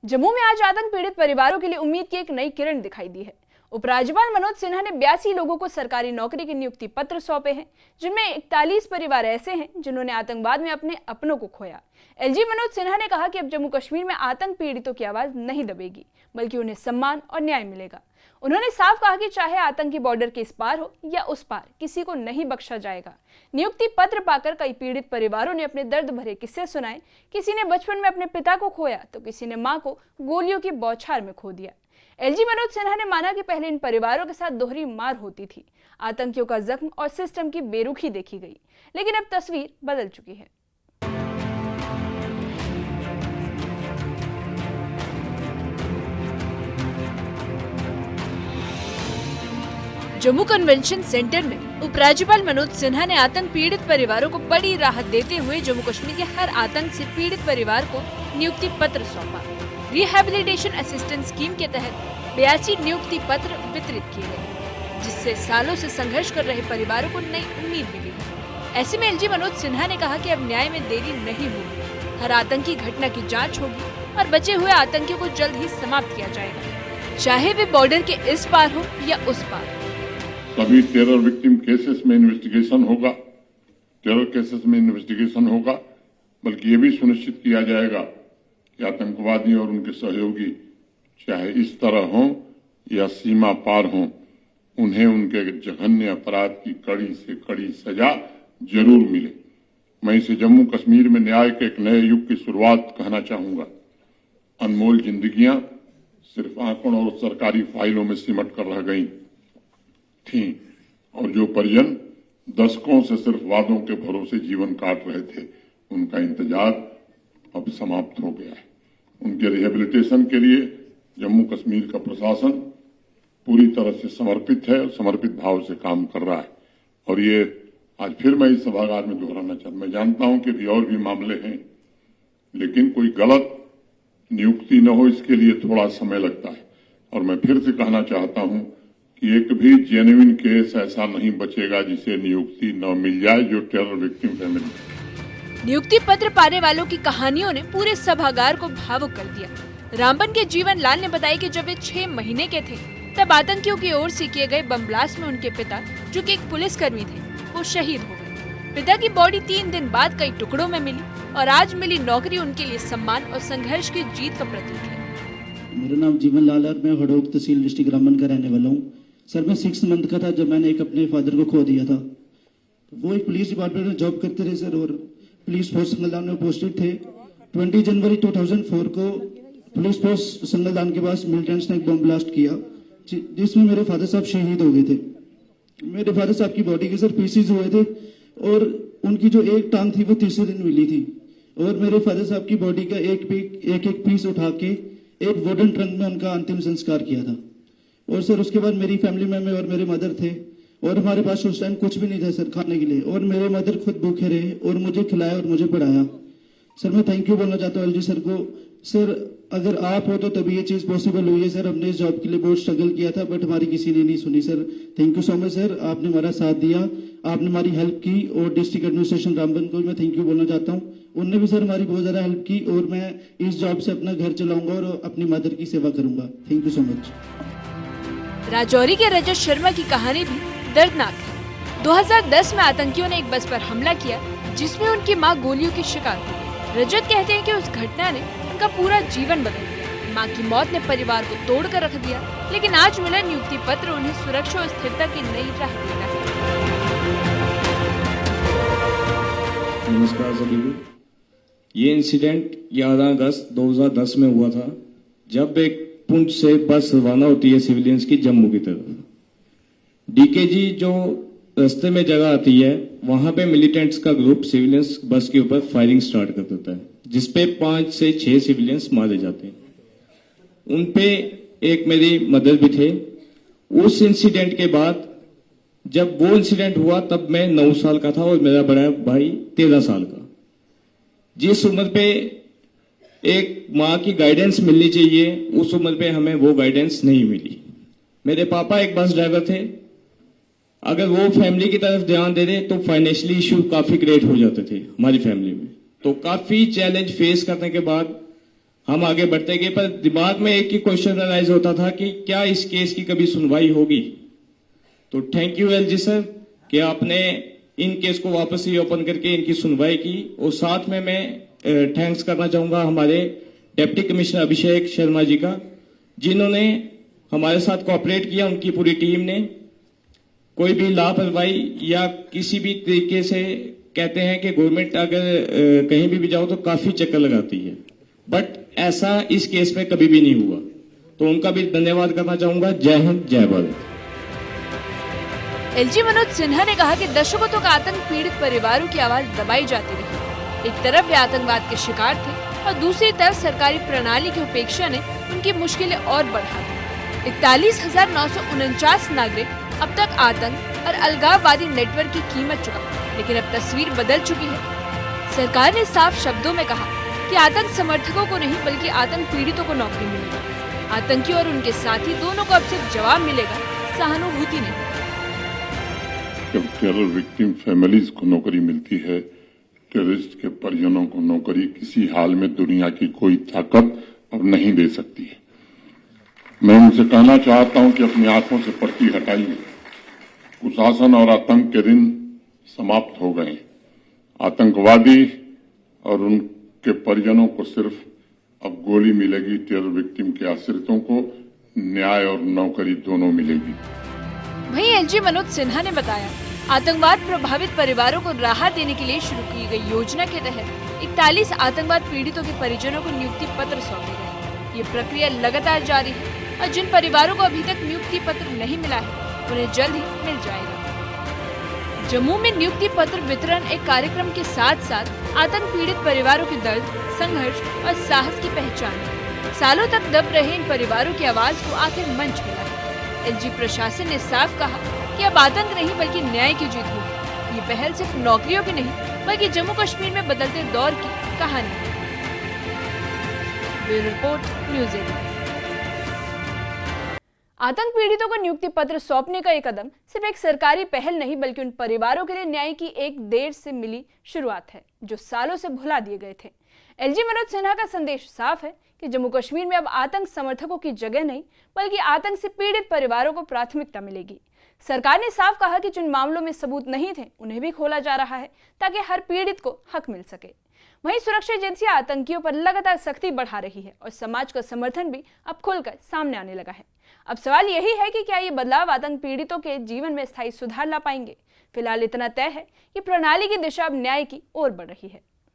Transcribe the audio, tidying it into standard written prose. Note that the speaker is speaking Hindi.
जम्मू में आज आतंक पीड़ित परिवारों के लिए उम्मीद की एक नई किरण दिखाई दी है। उपराज्यपाल मनोज सिन्हा ने 82 लोगों को सरकारी नौकरी के नियुक्ति पत्र सौंपे हैं, जिनमें 41 परिवार ऐसे हैं जिन्होंने आतंकवाद में अपने अपनों को खोया। एलजी मनोज सिन्हा ने कहा कि अब जम्मू कश्मीर में आतंक पीड़ितों की आवाज नहीं दबेगी, बल्कि उन्हें सम्मान और न्याय मिलेगा। उन्होंने साफ कहा कि चाहे आतंकी बॉर्डर के इस पार हो या उस पार, किसी को नहीं बख्शा जाएगा। नियुक्ति पत्र पाकर कई पीड़ित परिवारों ने अपने दर्द भरे किस्से सुनाए। किसी ने बचपन में अपने पिता को खोया तो किसी ने मां को गोलियों की बौछार में खो दिया। एलजी मनोज सिन्हा ने माना कि पहले इन परिवारों के साथ दोहरी मार होती थी, आतंकियों का जख्म और सिस्टम की बेरुखी देखी गई, लेकिन अब तस्वीर बदल चुकी है। जम्मू कन्वेंशन सेंटर में उपराज्यपाल मनोज सिन्हा ने आतंक पीड़ित परिवारों को बड़ी राहत देते हुए जम्मू कश्मीर के हर आतंक से पीड़ित परिवार को नियुक्ति पत्र सौंपा। रिहैबिलिटेशन असिस्टेंस स्कीम के तहत 82 नियुक्ति पत्र वितरित किए गए, जिससे सालों से संघर्ष कर रहे परिवारों को नई उम्मीद मिली। ऐसे में एलजी मनोज सिन्हा ने कहा कि अब न्याय में देरी नहीं होगी, हर आतंकी घटना की जाँच होगी और बचे हुए आतंकियों को जल्द ही समाप्त किया जाएगा, चाहे वे बॉर्डर के इस पार हो या उस पार। सभी टेरर विक्टिम केसेस में इन्वेस्टिगेशन होगा, टेरर केसेस में इन्वेस्टिगेशन होगा, बल्कि ये भी सुनिश्चित किया जाएगा कि आतंकवादी और उनके सहयोगी चाहे इस तरह हों या सीमा पार हों, उन्हें उनके जघन्य अपराध की कड़ी से कड़ी सजा जरूर मिले। मैं इसे जम्मू कश्मीर में न्याय के एक नए युग की शुरुआत कहना चाहूंगा। अनमोल जिंदगियां सिर्फ आंकड़ों और सरकारी फाइलों में सिमट कर रह गईं थी और जो परिजन दशकों से सिर्फ वादों के भरोसे जीवन काट रहे थे, उनका इंतजार अब समाप्त हो गया है। उनके रिहेबिलिटेशन के लिए जम्मू कश्मीर का प्रशासन पूरी तरह से समर्पित है और समर्पित भाव से काम कर रहा है। और ये आज फिर मैं इस सभागार में दोहराना चाहता हूं, मैं जानता हूं कि और भी मामले हैं, लेकिन कोई गलत नियुक्ति न हो इसके लिए थोड़ा समय लगता है। और मैं फिर से कहना चाहता हूं कि एक भी जेन्युइन केस ऐसा नहीं बचेगा जिसे नियुक्ति न मिल जाए, जो टेरर विक्टिम फैमिली। नियुक्ति पत्र पाने वालों की कहानियों ने पूरे सभागार को भावुक कर दिया। रामबन के जीवन लाल ने बताया कि जब वे 6 महीने के थे, तब आतंकियों की ओर से किए गए बम ब्लास्ट में उनके पिता, जो कि एक पुलिसकर्मी थे, वो शहीद हो गए। पिता की बॉडी 3 दिन बाद कई टुकड़ों में मिली और आज मिली नौकरी उनके लिए सम्मान और संघर्ष की जीत का प्रतीक है। मेरा नाम जीवन लाल है, मैं हड़ोक तहसील डिस्ट्रिक्ट रामबन का रहने वाला हूँ। सर, मैं 6 मंथ का था जब मैंने एक अपने फादर को खो दिया था। वो एक पुलिस डिपार्टमेंट में जॉब करते रहे सर, और पुलिस फोर्स संगलदान में पोस्टेड थे। 20 जनवरी 2004 को पुलिस फोर्स संगलदान के पास मिलिटेंट्स ने एक बम ब्लास्ट किया, जिसमें मेरे फादर साहब शहीद हो गए थे। मेरे फादर साहब की बॉडी के सर पीसीज हुए थे और उनकी जो एक टांग थी वो तीसरे दिन मिली थी। और मेरे फादर साहब की बॉडी का एक पीस उठा के एक वुडन ट्रंक में उनका अंतिम संस्कार किया था। और सर उसके बाद मेरी फैमिली में मैं और मेरे मदर थे, और हमारे पास उस टाइम कुछ भी नहीं था सर खाने के लिए, और मेरे मदर खुद भूखे रहे और मुझे खिलाया और मुझे पढ़ाया। सर मैं थैंक यू बोलना चाहता हूँ एलजी सर को। सर अगर आप हो तो तभी ये चीज़ पॉसिबल हुई है सर। हमने इस जॉब के लिए बहुत स्ट्रगल किया था, बट हमारी किसी ने नहीं सुनी sir. Thank you so much sir, आपने हमारा साथ दिया, आपने हमारी हेल्प की। और डिस्ट्रिक्ट एडमिनिस्ट्रेशन रामबन को मैं थैंक यू बोलना चाहता हूँ, उनने भी सर हमारी बहुत ज़्यादा हेल्प की। और मैं इस जॉब से अपना घर चलाऊंगा और अपनी मदर की सेवा करूंगा। Thank you so much. Rajouri के रजत शर्मा की कहानी भी दर्दनाक है। 2010 में आतंकियों ने एक बस पर हमला किया, जिसमें उनकी मां गोलियों की शिकार हो गई। रजत कहते हैं कि उस घटना ने उनका पूरा जीवन बदल दिया। मां की मौत ने परिवार को तोड़ कर रख दिया, लेकिन आज मिला नियुक्ति पत्र उन्हें सुरक्षा और स्थिरता की नई राह देता है। नमस्कार सभी को। ये इंसिडेंट 11 अगस्त 2010 में हुआ था, जब एक पुंछ से बस रवाना होती है सिविलियंस की जम्मू की तरफ। डीकेजी जो रास्ते में जगह आती है, वहां पे मिलिटेंट्स का ग्रुप सिविलियंस बस के ऊपर फायरिंग स्टार्ट कर देता है, जिसपे 5 से 6 सिविलियंस मारे जाते हैं। उनपे एक मेरी मदर भी थे। उस इंसिडेंट के बाद जब वो इंसिडेंट हुआ तब मैं 9 साल का था और मेरा बड़ा भाई 13 साल का। जिस उम्र पे एक माँ की गाइडेंस मिलनी चाहिए, उस उम्र पे हमें वो गाइडेंस नहीं मिली। मेरे पापा एक बस ड्राइवर थे, अगर वो फैमिली की तरफ ध्यान दे दे तो फाइनेंशियली इश्यू काफी क्रिएट हो जाते थे हमारी फैमिली में। तो काफी चैलेंज फेस करने के बाद हम आगे बढ़ते गए, पर दिमाग में एक ही क्वेश्चन अराइज होता था कि क्या इस केस की कभी सुनवाई होगी। तो थैंक यू एलजी सर कि आपने इन केस को वापस ही ओपन करके इनकी सुनवाई की। और साथ में मैं थैंक्स करना चाहूंगा हमारे डिप्टी कमिश्नर अभिषेक शर्मा जी का, जिन्होंने हमारे साथ कोऑपरेट किया, उनकी पूरी टीम ने। कोई भी लापरवाही या किसी भी तरीके से कहते हैं कि गवर्नमेंट अगर कहीं भी जाओ तो काफी चक्कर लगाती है, बट ऐसा इस केस में कभी भी नहीं हुआ। तो उनका भी धन्यवाद करना चाहूंगा। जय हिंद, जय भारत। एलजी मनोज सिन्हा ने कहा कि दशकों तक आतंक पीड़ित परिवारों की आवाज दबाई जाती रही। एक तरफ वे आतंकवाद के शिकार थे और दूसरी तरफ सरकारी प्रणाली की उपेक्षा ने उनकी मुश्किलें और बढ़ा दी। 41,949 नागरिक अब तक आतंक और अलगाववादी नेटवर्क की कीमत चुका, लेकिन अब तस्वीर बदल चुकी है। सरकार ने साफ शब्दों में कहा कि आतंक समर्थकों को नहीं बल्कि आतंक पीड़ितों को नौकरी मिलेगी। आतंकी और उनके साथी दोनों को अब सिर्फ जवाब मिलेगा, सहानुभूति नहीं। जब टेरर विक्टिम फैमिलीज को नौकरी मिलती है, टेररिस्ट के परिजनों को नौकरी किसी हाल में दुनिया की कोई ताकत अब नहीं दे सकती है। मैं उनसे कहना चाहता हूं कि अपनी आंखों से पट्टी हटाइए। कुशासन और आतंक के दिन समाप्त हो गए। आतंकवादी और उनके परिजनों को सिर्फ अब गोली मिलेगी, टेरर विक्टिम के आश्रितों को न्याय और नौकरी दोनों मिलेगी। वहीं एलजी मनोज सिन्हा ने बताया, आतंकवाद प्रभावित परिवारों को राहत देने के लिए शुरू की गई योजना के तहत 41 आतंकवाद पीड़ितों के परिजनों को नियुक्ति पत्र सौंपे गए। ये प्रक्रिया लगातार जारी है और जिन परिवारों को अभी तक नियुक्ति पत्र नहीं मिला है, उन्हें जल्द ही मिल जाएगा। जम्मू में नियुक्ति पत्र वितरण एक कार्यक्रम के साथ साथ आतंक पीड़ित परिवारों के दर्द, संघर्ष और साहस की पहचान है। सालों तक दब रहे इन परिवारों की आवाज को आखिर मंच मिला है। एलजी प्रशासन ने साफ कहा कि अब आतंक नहीं बल्कि न्याय की जीत होगी। ये पहल सिर्फ नौकरियों की नहीं बल्कि जम्मू कश्मीर में बदलते दौर की कहानी है। Bureau report, news 18। आतंक पीड़ितों को नियुक्ति पत्र सौंपने का ये कदम सिर्फ एक सरकारी पहल नहीं बल्कि उन परिवारों के लिए न्याय की एक देर से मिली शुरुआत है, जो सालों से भुला दिए गए थे। एलजी मनोज सिन्हा का संदेश साफ है कि जम्मू कश्मीर में अब आतंक समर्थकों की जगह नहीं बल्कि आतंक से पीड़ित परिवारों को प्राथमिकता मिलेगी। सरकार ने साफ कहा कि जिन मामलों में सबूत नहीं थे उन्हें भी खोला जा रहा है ताकि हर पीड़ित को हक मिल सके। वहीं सुरक्षा एजेंसियां आतंकियों पर लगातार सख्ती बढ़ा रही है और समाज का समर्थन भी अब खुलकर सामने आने लगा है। अब सवाल यही है कि क्या ये बदलाव आतंक पीड़ितों के जीवन में स्थायी सुधार ला पाएंगे। फिलहाल इतना तय है कि प्रणाली की दिशा अब न्याय की ओर बढ़ रही है।